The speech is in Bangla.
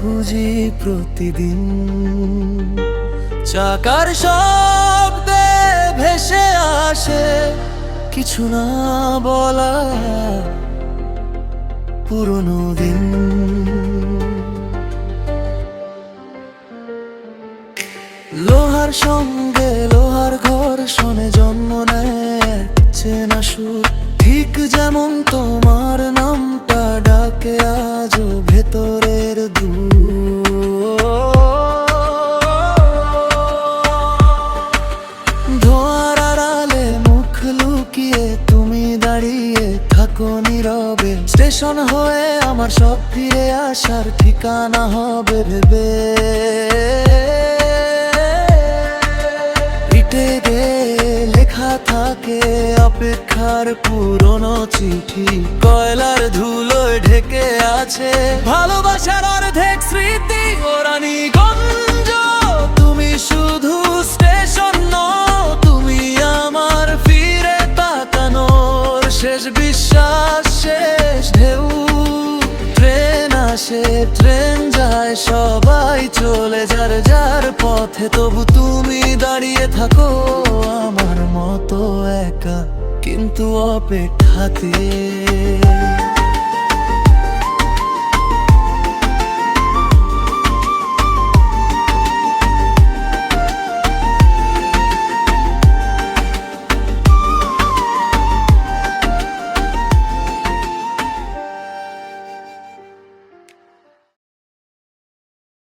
খুঁজি প্রতিদিন। চাকার শব্দে ভেসে আসে কিছু না বলা পুরনো দিন। লোহার সঙ্গে লোহার ঘর্ষণে জন্ম নেয় চেনা সুর, ঠিক যেমন তোমার নামটা ডাকে আজও ভেতরের দূর। ধোঁয়ার আড়ালে মুখ লুকিয়ে তুমি দাঁড়িয়ে থাকো নীরবে। স্টেশন হয়ে আমার সব ফিরে আসার ঠিকানা হবে ভেবে। লেখা থাকে অপেক্ষার পুরনো চিঠি, কয়লার ধুলোয় ঢেকে আছে ভালোবাসার অর্ধেক স্মৃতি। ও রানীগঞ্জ, তুমি শুধু স্টেশন নও, তুমি আমার ফিরে তাকানোর শেষ বিশ্বাস, শেষ ঢেউ। ট্রেন আসে ট্রেন যায়, সবাই চলে যার যার পথে, তবু তুমি দাঁড়িয়ে থাকো আমার মতো একা কিন্তু অপেক্ষাতে।